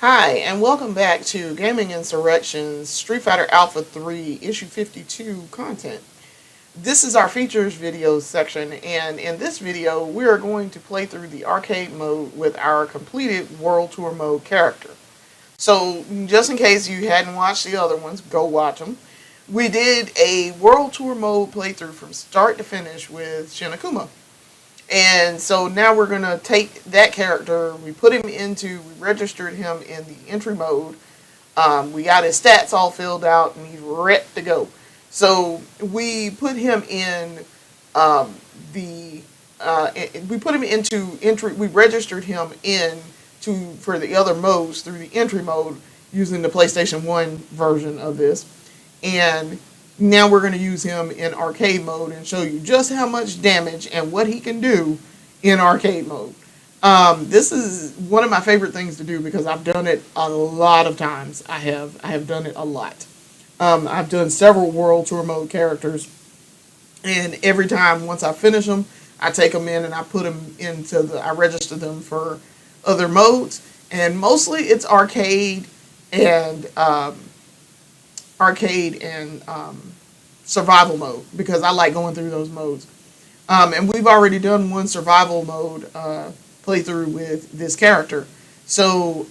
Hi, and welcome back to Gaming Insurrection's Street Fighter Alpha 3 Issue 52 content. This is our features video section, and in this video, we are going to play through the arcade mode with our completed World Tour mode character. So, just in case you hadn't watched the other ones, go watch them. We did a World Tour mode playthrough from start to finish with Shin Akuma. And so now we're going to take that character, we registered him in the entry mode. We got his stats all filled out and he's ready to go. So we put him in we registered him for the other modes through the entry mode using the PlayStation 1 version of this. And now we're going to use him in arcade mode and show you just how much damage and what he can do in arcade mode. This is one of my favorite things to do because I've done it a lot of times. I have done it a lot. I've done several World Tour mode characters, and every time once I finish them, I take them in and I put them I register them for other modes, and mostly it's arcade and survival mode because I like going through those modes. And we've already done one survival mode playthrough with this character. So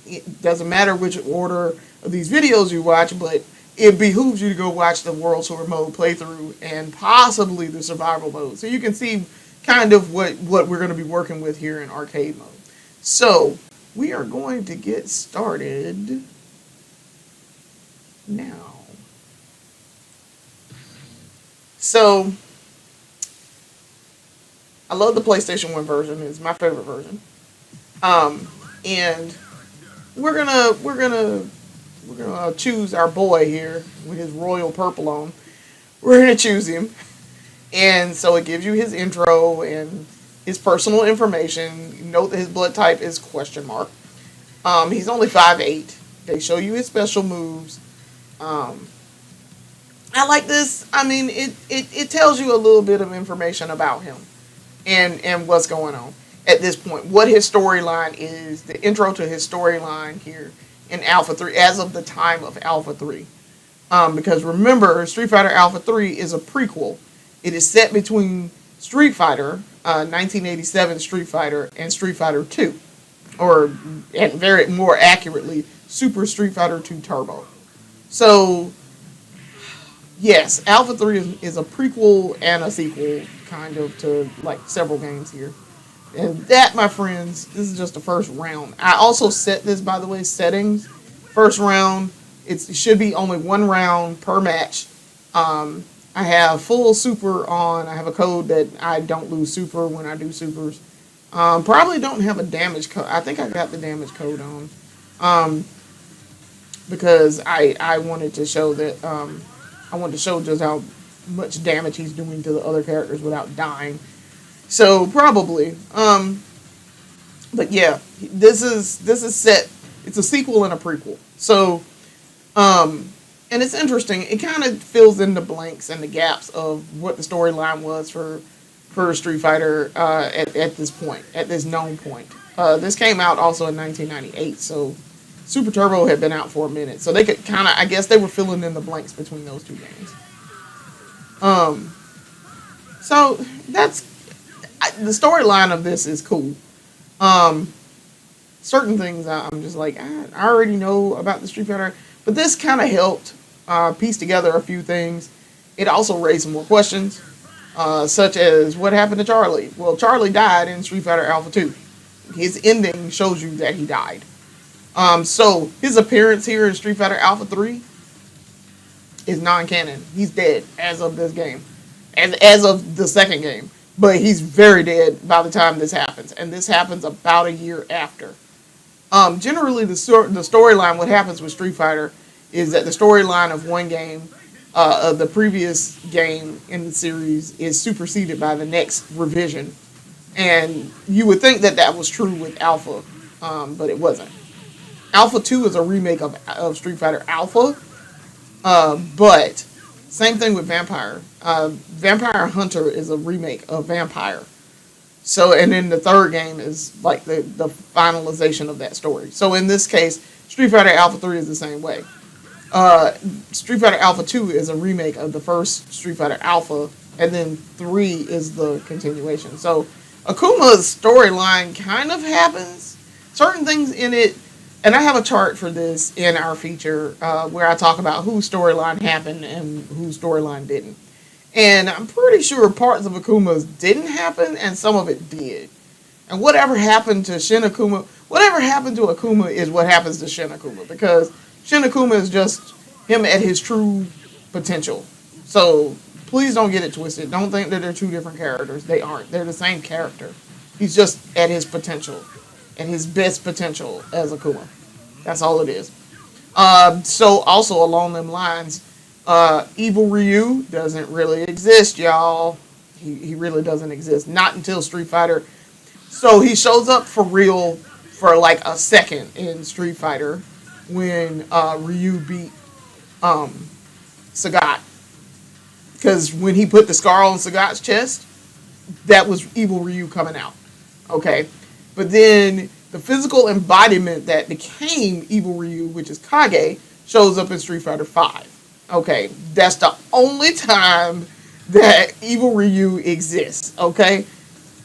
it doesn't matter which order of these videos you watch, but it behooves you to go watch the World Tour mode playthrough and possibly the survival mode. So you can see kind of what we're going to be working with here in arcade mode. So we are going to get started now. So, I love the PlayStation 1 version. It's my favorite version. And we're gonna choose our boy here with his royal purple on. We're gonna choose him. And so it gives you his intro and his personal information. Note that his blood type is question mark. He's only 5'8". They show you his special moves. I like this. I mean, it tells you a little bit of information about him and what's going on at this point. What his storyline is, the intro to his storyline here in Alpha 3 as of the time of Alpha 3. Because remember, Street Fighter Alpha 3 is a prequel. It is set between Street Fighter, 1987 Street Fighter, and Street Fighter 2. Or, and very more accurately, Super Street Fighter 2 Turbo. So, yes, Alpha 3 is a prequel and a sequel, kind of, to like several games here. And that, my friends, this is just the first round. I also set this, by the way, settings. First round, it should be only one round per match. I have full super on. I have a code that I don't lose super when I do supers. Probably don't have a damage code. I think I got the damage code on. Because I wanted to show that I wanted to show just how much damage he's doing to the other characters without dying. So probably, but yeah, this is set. It's a sequel and a prequel. So, and it's interesting. It kind of fills in the blanks and the gaps of what the storyline was for Street Fighter at this point, at this known point. This came out also in 1998. So. Super Turbo had been out for a minute, so they could kind of, I guess they were filling in the blanks between those two games. So that's, the storyline of this is cool. Certain things I'm just like, I already know about the Street Fighter, but this kind of helped piece together a few things. It also raised some more questions, such as what happened to Charlie? Well, Charlie died in Street Fighter Alpha 2. His ending shows you that he died. So his appearance here in Street Fighter Alpha 3 is non-canon. He's dead as of this game, as of the second game. But he's very dead by the time this happens, and this happens about a year after. Generally, the storyline, what happens with Street Fighter, is that the storyline of one game, of the previous game in the series, is superseded by the next revision, and you would think that was true with Alpha, but it wasn't. Alpha 2 is a remake of Street Fighter Alpha, but same thing with Vampire. Vampire Hunter is a remake of Vampire. So, and then the third game is like the finalization of that story. So in this case, Street Fighter Alpha 3 is the same way. Uh, Street Fighter Alpha 2 is a remake of the first Street Fighter Alpha, and then 3 is the continuation. So Akuma's storyline kind of happens. Certain things in it, and I have a chart for this in our feature where I talk about whose storyline happened and whose storyline didn't. And I'm pretty sure parts of Akuma's didn't happen and some of it did. And whatever happened to Shin Akuma, whatever happened to Akuma is what happens to Shin Akuma, because Shin Akuma is just him at his true potential. So please don't get it twisted. Don't think that they're two different characters. They aren't. They're the same character. He's just at his potential, at his best potential as Akuma. That's all it is. So also along them lines, Evil Ryu doesn't really exist, y'all. He really doesn't exist. Not until Street Fighter. So he shows up for real for like a second in Street Fighter when Ryu beat Sagat. Because when he put the scar on Sagat's chest, that was Evil Ryu coming out. Okay. But then the physical embodiment that became Evil Ryu, which is Kage, shows up in Street Fighter 5. Okay, that's the only time that Evil Ryu exists. Okay,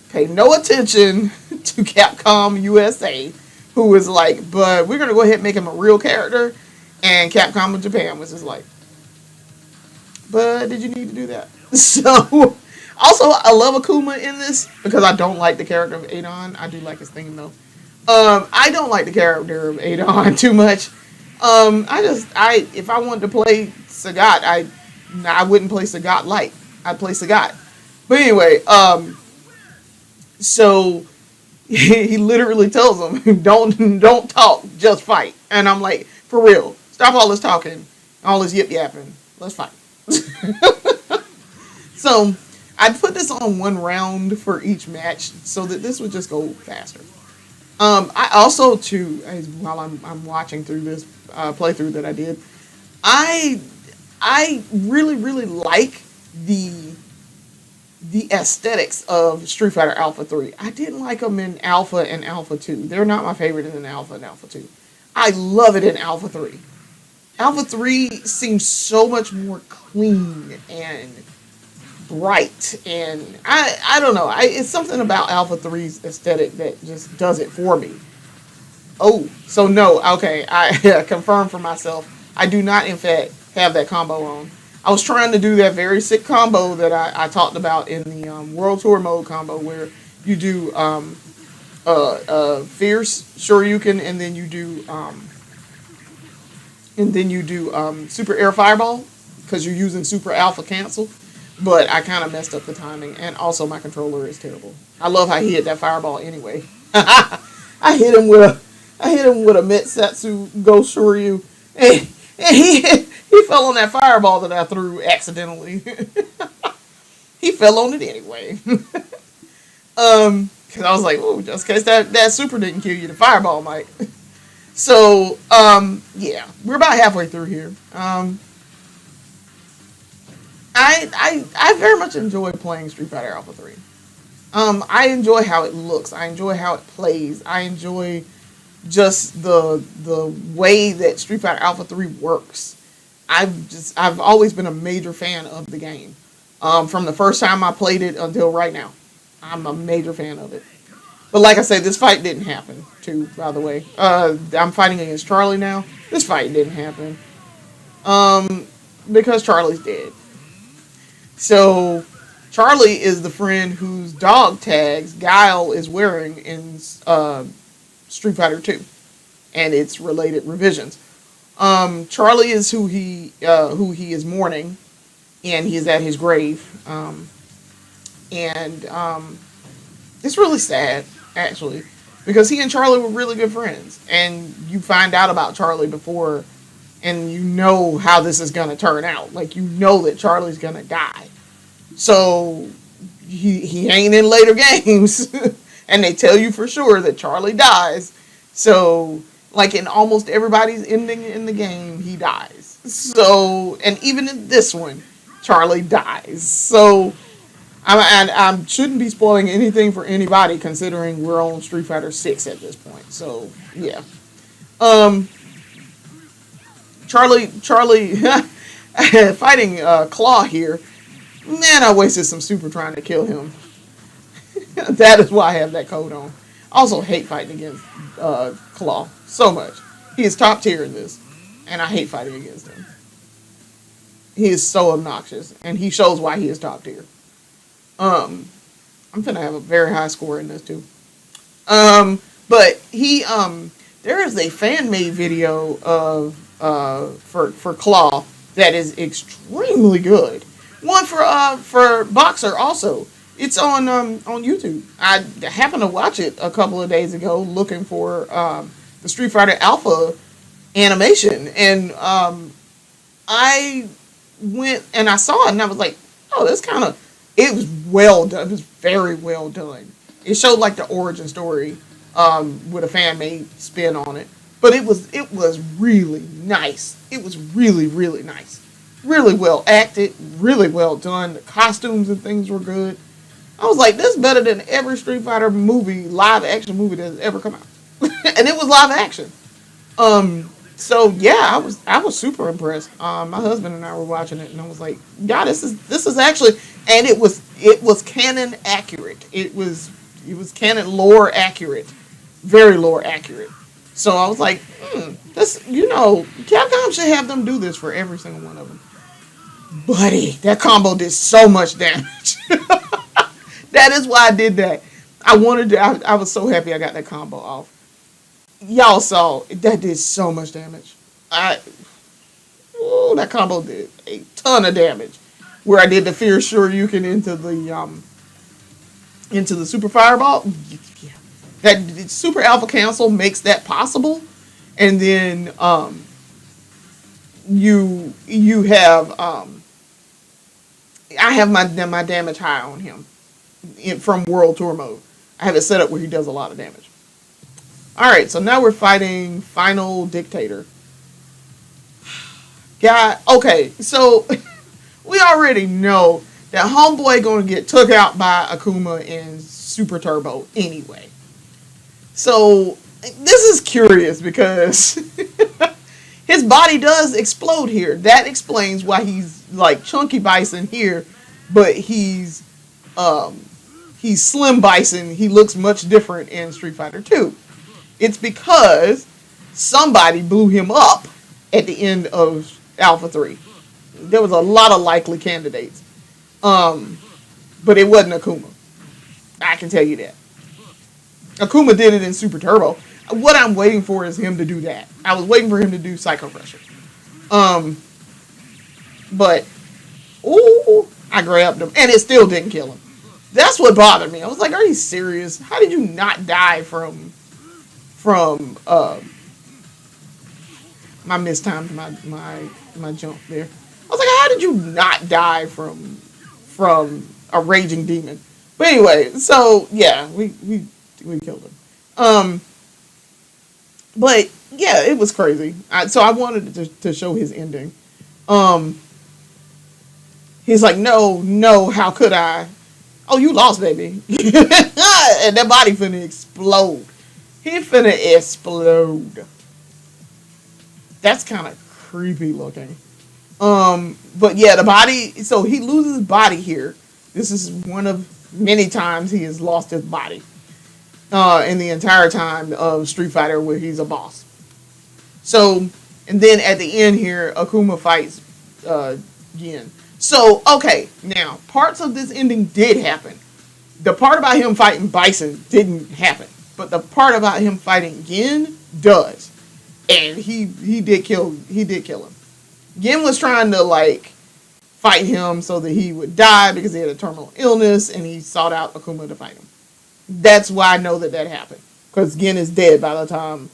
pay no attention to Capcom USA, who is like, but we're gonna go ahead and make him a real character, and Capcom of Japan was just like, but did you need to do that? So, also I love Akuma in this because I don't like the character of Adon. I do like his theme though. I don't like the character of Adon too much. If I wanted to play Sagat, I wouldn't play Sagat light. I'd play Sagat. But anyway, so he literally tells him, don't talk, just fight. And I'm like, for real, stop all this talking, all this yip yapping, let's fight. So I put this on one round for each match so that this would just go faster. I also too, while I'm watching through this playthrough that I did, I really like the aesthetics of Street Fighter Alpha 3. I didn't like them in Alpha and Alpha 2. They're not my favorite in Alpha and Alpha 2. I love it in Alpha 3. Alpha 3 seems so much more clean and bright, and I don't know. It's something about Alpha 3's aesthetic that just does it for me. Oh, so no, okay, I confirmed for myself. I do not, in fact, have that combo on. I was trying to do that very sick combo that I talked about in the World Tour mode combo, where you do Fierce Shoryuken, and then you do Super Air Fireball, because you're using Super Alpha Cancel. But I kind of messed up the timing, and also my controller is terrible. I love how he hit that fireball anyway. I hit him with a Metsatsu Ghost Shoryu, and he fell on that fireball that I threw accidentally. He fell on it anyway. Because I was like, oh, just in case that super didn't kill you, the fireball might. So, yeah, we're about halfway through here. I very much enjoy playing Street Fighter Alpha 3. I enjoy how it looks. I enjoy how it plays. I enjoy just the way that Street Fighter Alpha 3 works. I've always been a major fan of the game. From the first time I played it until right now. I'm a major fan of it. But like I said, this fight didn't happen, too, by the way. I'm fighting against Charlie now. This fight didn't happen. Because Charlie's dead. So, Charlie is the friend whose dog tags Guile is wearing in Street Fighter 2. And its related revisions. Charlie is who he is mourning. And he is at his grave. It's really sad, actually. Because he and Charlie were really good friends. And you find out about Charlie before, and you know how this is going to turn out. Like, you know that Charlie's going to die. So, he ain't in later games. And they tell you for sure that Charlie dies. So, like in almost everybody's ending in the game, he dies. So, and even in this one, Charlie dies. So, I shouldn't be spoiling anything for anybody, considering we're on Street Fighter 6 at this point. So yeah, um, Charlie, fighting Claw here. Man, I wasted some super trying to kill him. That is why I have that code on. I also hate fighting against Claw so much. He is top tier in this, and I hate fighting against him. He is so obnoxious, and he shows why he is top tier. Um, I'm gonna have a very high score in this too. But there is a fan made video of for Claw that is extremely good. One for Boxer also. It's on YouTube. I happened to watch it a couple of days ago, looking for the Street Fighter Alpha animation, and I went and I saw it, and I was like, oh, that's kind of. It was well done. It was very well done. It showed like the origin story with a fan made spin on it, but it was really nice. It was really really nice, really well acted, really well done. The costumes and things were good. I was like, this is better than every Street Fighter movie, live action movie that has ever come out, and it was live action. So yeah, I was super impressed. My husband and I were watching it, and I was like, "God, this is actually," and it was canon accurate. It was canon lore accurate, very lore accurate. So I was like, this Capcom should have them do this for every single one of them. Buddy, that combo did so much damage. That is why I did that. I was so happy I got that combo off. Y'all saw that did so much damage. That combo did a ton of damage. Where I did the Fear Shoryuken into the Super Fireball. Yeah. That Super Alpha Cancel makes that possible, and then you have I have my damage high on him from World Tour mode. I have it set up where he does a lot of damage. Alright, so now we're fighting Final Dictator. Okay, so we already know that Homeboy gonna get took out by Akuma in Super Turbo anyway. So this is curious because his body does explode here. That explains why he's like Chunky Bison here, but he's Slim Bison. He looks much different in Street Fighter 2. It's because somebody blew him up at the end of Alpha 3. There was a lot of likely candidates. But it wasn't Akuma. I can tell you that. Akuma did it in Super Turbo. What I'm waiting for is him to do that. I was waiting for him to do Psycho Crusher. But, ooh, I grabbed him. And it still didn't kill him. That's what bothered me. I was like, are you serious? How did you not die from my mistimed my jump there? I was like, how did you not die from a raging demon? But anyway, so yeah, we killed him. But yeah, it was crazy. So I wanted to show his ending. He's like, no, how could I? Oh, you lost, baby. And that body finna explode. He finna explode. That's kind of creepy looking. But yeah, the body. So he loses body here. This is one of many times he has lost his body. In the entire time of Street Fighter where he's a boss. So, and then at the end here, Akuma fights Gin. So, okay, now, parts of this ending did happen. The part about him fighting Bison didn't happen. But the part about him fighting Gin does. And he did kill him. Gin was trying to, like, fight him so that he would die because he had a terminal illness, and he sought out Akuma to fight him. That's why I know that happened. Because Gin is dead by the time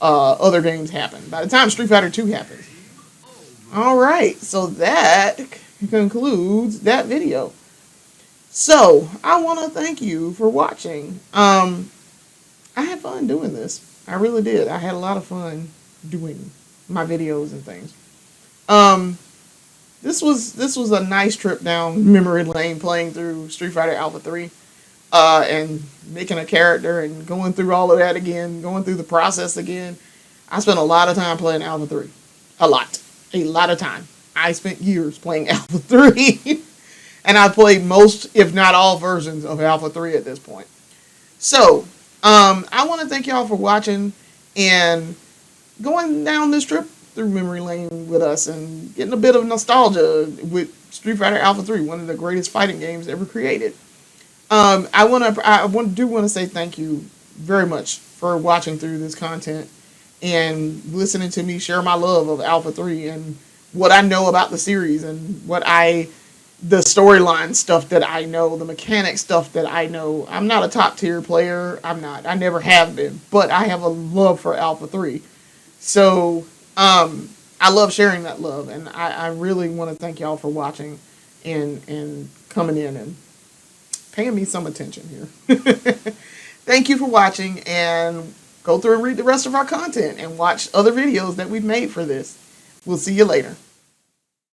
other games happen. By the time Street Fighter 2 happens. Alright, so that concludes that video. So, I want to thank you for watching. I had fun doing this. I really did. I had a lot of fun doing my videos and things. this was a nice trip down memory lane playing through Street Fighter Alpha 3, and making a character and going through all of that again, going through the process again. I spent a lot of time playing Alpha 3. A lot of time. I spent years playing Alpha 3. And I played most, if not all, versions of Alpha 3 at this point. So, I want to thank y'all for watching and going down this trip through memory lane with us and getting a bit of nostalgia with Street Fighter Alpha 3, one of the greatest fighting games ever created. Do want to say thank you very much for watching through this content and listening to me share my love of Alpha 3 and what I know about the series and the storyline stuff that I know, the mechanic stuff that I know. I'm not a top tier player. I'm not. I never have been, but I have a love for Alpha 3. So, I love sharing that love, and I really want to thank y'all for watching and coming in and paying me some attention here. Thank you for watching, and go through and read the rest of our content and watch other videos that we've made for this. We'll see you later.